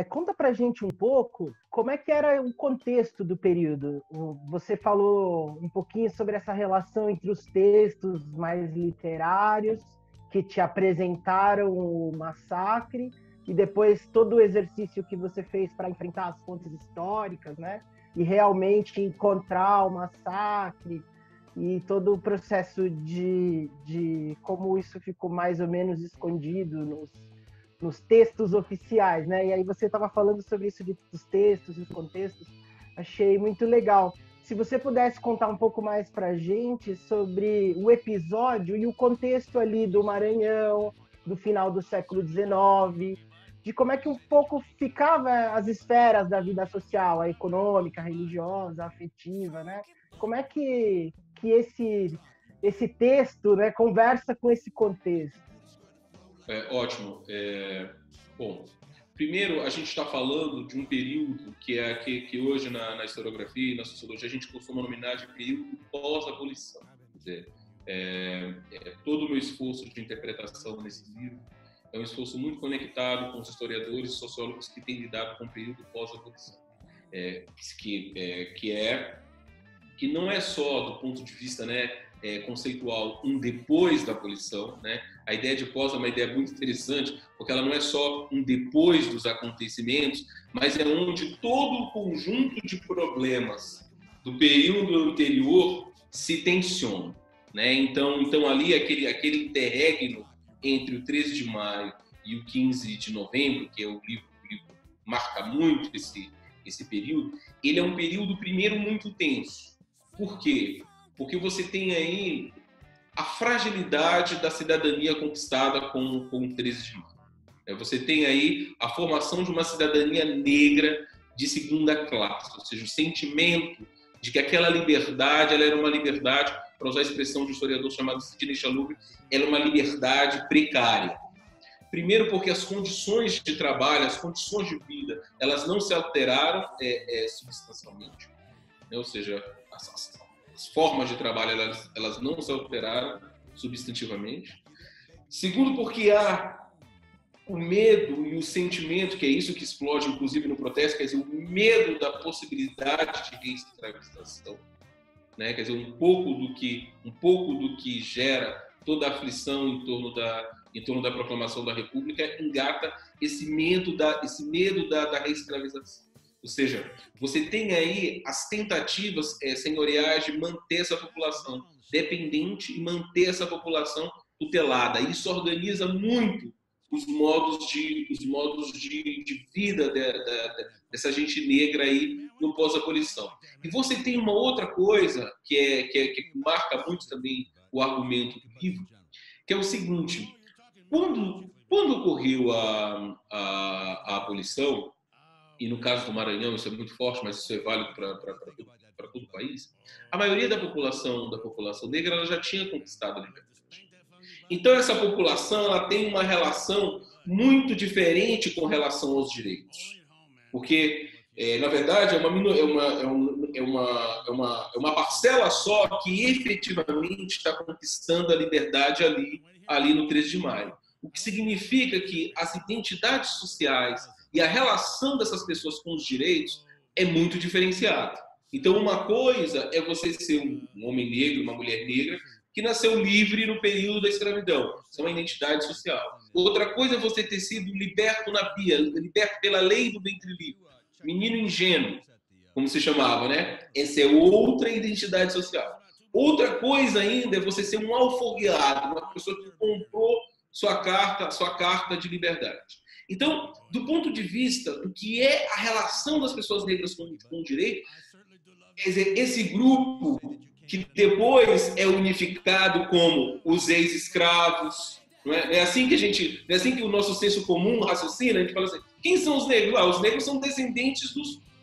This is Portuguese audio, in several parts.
Conta pra gente um pouco como é que era o contexto do período. Você falou um pouquinho sobre essa relação entre os textos mais literários que te apresentaram o massacre e depois todo o exercício que você fez para enfrentar as fontes históricas, né? E realmente encontrar o massacre e todo o processo de como isso ficou mais ou menos escondido nos textos oficiais, né? E aí você estava falando sobre isso dos textos e os contextos, achei muito legal. Se você pudesse contar um pouco mais para a gente sobre o episódio e o contexto ali do Maranhão, do final do século XIX, de como é que um pouco ficava as esferas da vida social, a econômica, a religiosa, a afetiva, né? Como é que esse texto, né, conversa com esse contexto? Ótimo. Bom, primeiro a gente está falando de um período que hoje na historiografia e na sociologia a gente costuma nominar de período pós-abolição. Quer dizer, todo o meu esforço de interpretação nesse livro é um esforço muito conectado com os historiadores e sociólogos que têm lidado com o período pós-abolição, que não é só do ponto de vista, né, conceitual, um depois da abolição, né? A ideia de pós é uma ideia muito interessante, porque ela não é só um depois dos acontecimentos, mas é onde todo o conjunto de problemas do período anterior se tensiona, né? Então ali aquele interregno entre o 13 de maio e o 15 de novembro, que é o livro marca muito esse período, ele é um período, primeiro, muito tenso. Por quê? Porque você tem aí a fragilidade da cidadania conquistada com o 13 de maio. Você tem aí a formação de uma cidadania negra de segunda classe, ou seja, o sentimento de que aquela liberdade ela era uma liberdade, para usar a expressão de um historiador chamado Sidney Chalupé, era uma liberdade precária. Primeiro porque as condições de trabalho, as condições de vida, elas não se alteraram substancialmente, né? Ou seja, as formas de trabalho elas não se alteraram substantivamente. Segundo, porque há o medo e o sentimento, que é isso que explode, inclusive, no protesto, quer dizer, o medo da possibilidade de reescravização, né? Quer dizer, um pouco do que gera toda a aflição em torno da proclamação da República engata esse medo da reescravização. Ou seja, você tem aí as tentativas senhoriais de manter essa população dependente e manter essa população tutelada. Isso organiza muito os modos de vida dessa gente negra aí no pós-abolição. E você tem uma outra coisa que marca muito também o argumento do livro, que é o seguinte: quando ocorreu a abolição, e no caso do Maranhão isso é muito forte, mas isso é válido para todo o país, a maioria da população negra ela já tinha conquistado a liberdade. Então essa população ela tem uma relação muito diferente com relação aos direitos, porque na verdade é uma parcela só que efetivamente está conquistando a liberdade ali no 13 de maio. O que significa que as identidades sociais e a relação dessas pessoas com os direitos é muito diferenciada. Então, uma coisa é você ser um homem negro, uma mulher negra, que nasceu livre no período da escravidão. Isso é uma identidade social. Outra coisa é você ter sido liberto na pia, liberto pela lei do ventre livre. Menino ingênuo, como se chamava, né? Essa é outra identidade social. Outra coisa ainda é você ser um alforriado, uma pessoa que comprou sua carta de liberdade. Então, do ponto de vista do que é a relação das pessoas negras com o direito, esse grupo que depois é unificado como os ex-escravos, não é assim que o nosso senso comum raciocina, a gente fala assim, quem são os negros? Os negros são descendentes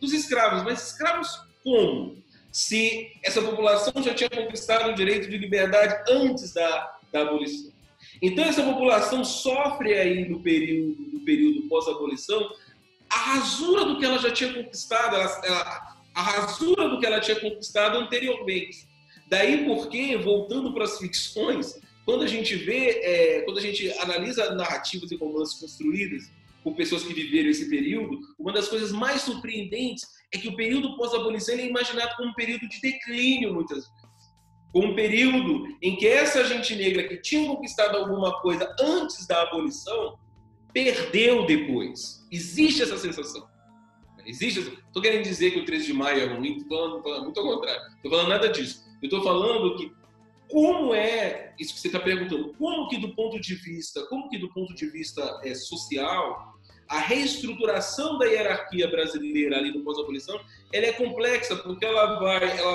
dos escravos, mas escravos como? Se essa população já tinha conquistado o direito de liberdade antes da abolição. Então, essa população sofre aí no período pós-abolição a rasura do que ela já tinha conquistado, a rasura do que ela tinha conquistado anteriormente. Daí porque, voltando para as ficções, quando a gente analisa narrativas e romances construídas por pessoas que viveram esse período, uma das coisas mais surpreendentes é que o período pós-abolição é imaginado como um período de declínio, muitas vezes. Como um período em que essa gente negra que tinha conquistado alguma coisa antes da abolição, perdeu depois. Existe essa sensação. Estou querendo dizer que o 13 de maio é ruim, estou falando muito ao contrário. Estou falando nada disso. Eu estou falando que como é isso que você está perguntando, como que do ponto de vista social, a reestruturação da hierarquia brasileira ali no pós-abolição, ela é complexa porque ela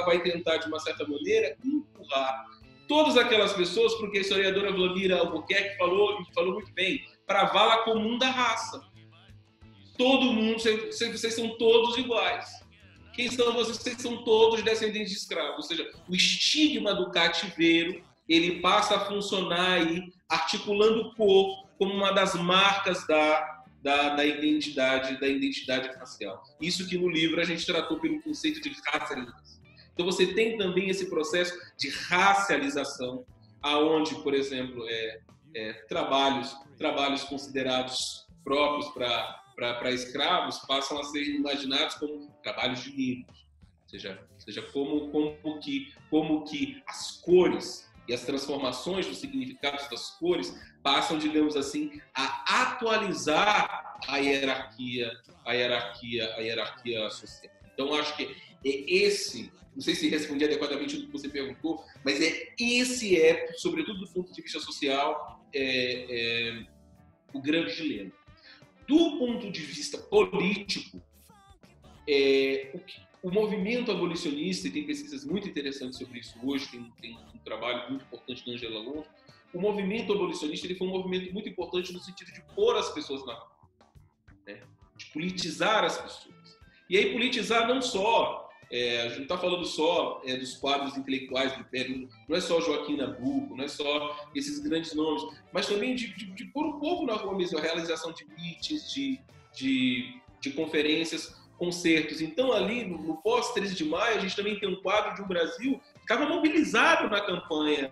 vai tentar de uma certa maneira empurrar todas aquelas pessoas, porque a historiadora Vladimira Albuquerque falou muito bem, para a vala comum da raça. Todo mundo, vocês são todos iguais. Quem são vocês? Vocês são todos descendentes de escravos. Ou seja, o estigma do cativeiro, ele passa a funcionar aí, articulando o corpo como uma das marcas da identidade racial. Isso que no livro a gente tratou pelo conceito de racialização. Então você tem também esse processo de racialização, aonde, por exemplo, trabalhos considerados próprios para escravos passam a ser imaginados como trabalhos de negros. Ou seja, como que as cores e as transformações dos significados das cores passam, digamos assim, a atualizar a hierarquia social. Então, acho que não sei se respondi adequadamente o que você perguntou, mas sobretudo do ponto de vista social, o grande dilema. Do ponto de vista político, o movimento abolicionista, e tem pesquisas muito interessantes sobre isso hoje, tem um trabalho muito importante da Angela Alonso, o movimento abolicionista ele foi um movimento muito importante no sentido de pôr as pessoas na rua, né? De politizar as pessoas. E aí politizar não só, a gente não está falando só dos quadros intelectuais do Império, não é só Joaquim Nabuco, não é só esses grandes nomes, mas também de pôr o povo na rua mesmo, a realização de mítines, de conferências, concertos. Então, ali, no pós-13 de maio, a gente também tem um quadro de um Brasil que estava mobilizado na campanha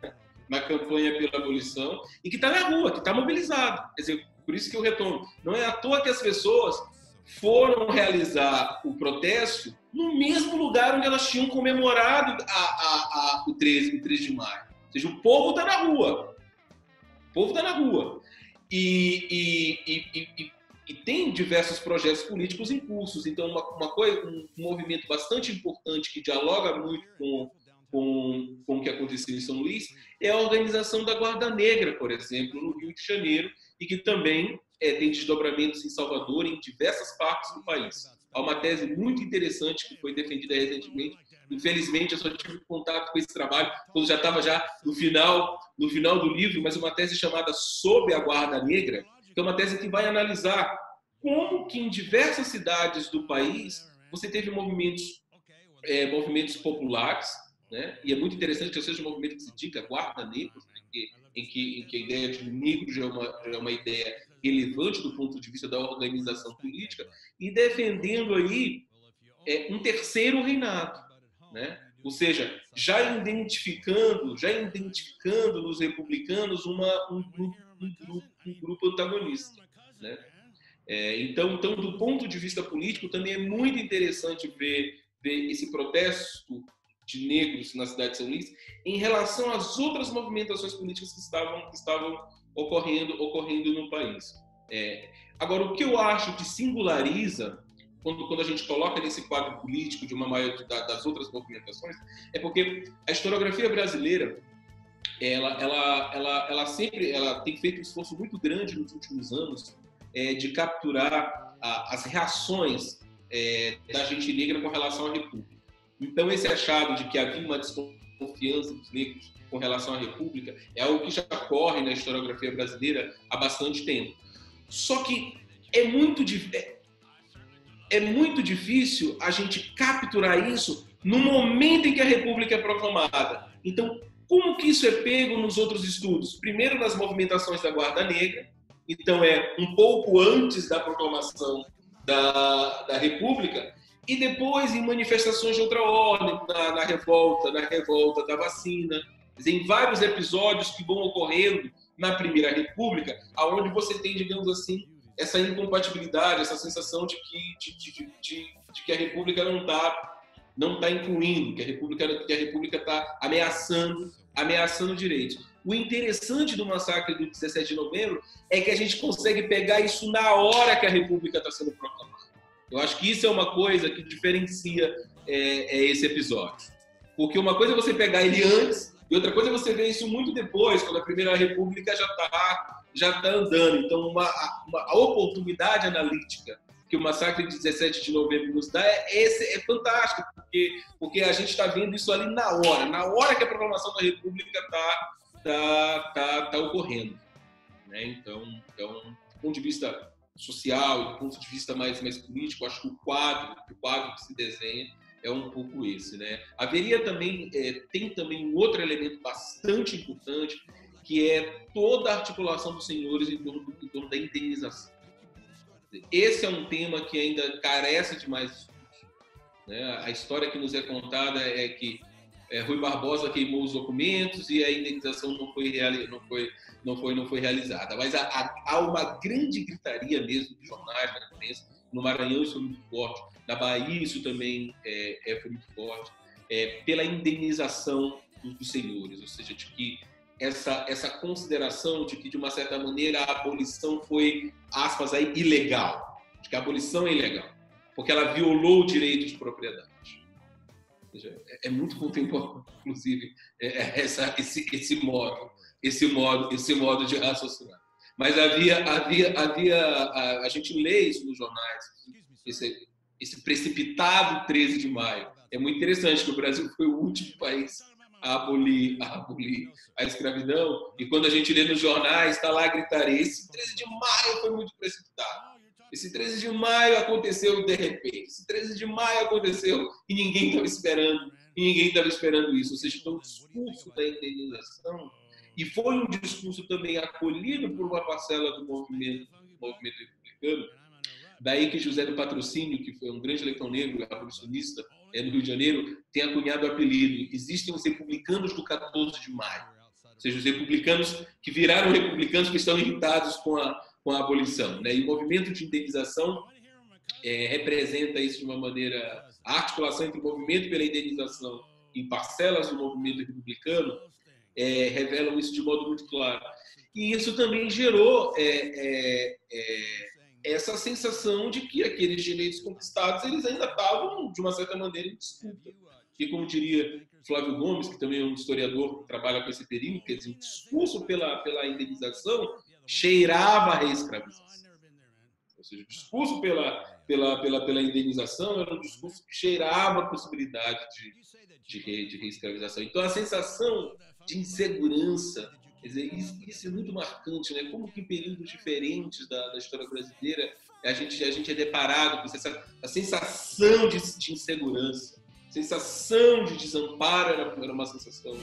pela abolição e que está na rua, que está mobilizado. Quer dizer, por isso que eu retomo. Não é à toa que as pessoas foram realizar o protesto no mesmo lugar onde elas tinham comemorado o 13 de maio. Ou seja, o povo está na rua. O povo está na rua. E tem diversos projetos políticos em cursos. Então, um movimento bastante importante que dialoga muito com o que aconteceu em São Luís é a organização da Guarda Negra, por exemplo, no Rio de Janeiro, e que também tem desdobramentos em Salvador e em diversas partes do país. Há uma tese muito interessante que foi defendida recentemente. Infelizmente, eu só tive contato com esse trabalho quando já estava no final do livro, mas uma tese chamada Sob a Guarda Negra, que é uma tese que vai analisar como que em diversas cidades do país você teve movimentos populares, né? E é muito interessante que seja um movimento que se diga Guarda Negra, em que a ideia de negro já é uma ideia relevante do ponto de vista da organização política, e defendendo aí um terceiro reinado, né? Ou seja, já identificando nos republicanos um grupo antagonista, né? Então, do ponto de vista político, também é muito interessante ver esse protesto de negros na cidade de São Luís em relação às outras movimentações políticas que estavam ocorrendo no país. Agora, o que eu acho que singulariza quando a gente coloca nesse quadro político de uma maioria das outras movimentações é porque a historiografia brasileira ela sempre tem feito um esforço muito grande nos últimos anos de capturar as reações da gente negra com relação à República. Então, esse achado de que havia uma desconfiança dos negros com relação à República é algo que já ocorre na historiografia brasileira há bastante tempo. Só que é muito difícil a gente capturar isso no momento em que a República é proclamada. Então, como que isso é pego nos outros estudos? Primeiro, nas movimentações da Guarda Negra. Então, um pouco antes da proclamação da República, e depois em manifestações de outra ordem, na revolta da vacina, em vários episódios que vão ocorrendo na Primeira República, onde você tem, digamos assim, essa incompatibilidade, essa sensação de que a República não tá incluindo, que a República está ameaçando direitos. O interessante do massacre do 17 de novembro é que a gente consegue pegar isso na hora que a República está sendo proclamada. Eu acho que isso é uma coisa que diferencia esse episódio. Porque uma coisa é você pegar ele antes, e outra coisa é você ver isso muito depois, quando a Primeira República já tá andando. Então, a oportunidade analítica que o massacre de 17 de novembro nos dá é fantástico, porque a gente está vendo isso ali na hora que a proclamação da República tá ocorrendo. Né? Então, do ponto de vista social e do ponto de vista mais político, acho que o quadro que se desenha é um pouco esse, né? Haveria também, tem também um outro elemento bastante importante, que é toda a articulação dos senhores em torno da indenização. Esse é um tema que ainda carece de mais discurso, né? A história que nos é contada é que Rui Barbosa queimou os documentos e a indenização não foi realizada. Mas há uma grande gritaria mesmo dos jornais, da imprensa. No Maranhão isso foi muito forte, na Bahia isso também foi muito forte, pela indenização dos senhores, ou seja, de que essa consideração de que, de uma certa maneira, a abolição foi, aspas, aí, ilegal, de que a abolição é ilegal, porque ela violou o direito de propriedade. Ou seja, é muito contemporâneo, inclusive, esse modo de raciocinar. Mas a gente lê isso nos jornais, esse precipitado 13 de maio. É muito interessante que o Brasil foi o último país a abolir a escravidão, e quando a gente lê nos jornais, está lá a gritaria: esse 13 de maio foi muito precipitado. Esse 13 de maio aconteceu de repente. Esse 13 de maio aconteceu e ninguém estava esperando isso. Ou seja, então, o discurso da indenização, e foi um discurso também acolhido por uma parcela do movimento republicano, daí que José do Patrocínio, que foi um grande eleitor negro, abolicionista, no Rio de Janeiro, tem acunhado o apelido: existem os republicanos do 14 de maio. Ou seja, os republicanos que viraram republicanos, que estão irritados com a abolição. Né? E o movimento de indenização representa isso de uma maneira... A articulação entre o movimento pela indenização e parcelas do movimento republicano revelam isso de modo muito claro. E isso também gerou essa sensação de que aqueles direitos conquistados, eles ainda estavam, de uma certa maneira, em disputa. E, como diria Flávio Gomes, que também é um historiador que trabalha com esse período, quer dizer, o discurso pela indenização cheirava a reescravização. Ou seja, o discurso pela indenização era um discurso que cheirava a possibilidade de reescravização. Então, a sensação de insegurança, quer dizer, isso é muito marcante, né? Como que em períodos diferentes da história brasileira a gente é deparado com a sensação de insegurança, a sensação de desamparo era uma sensação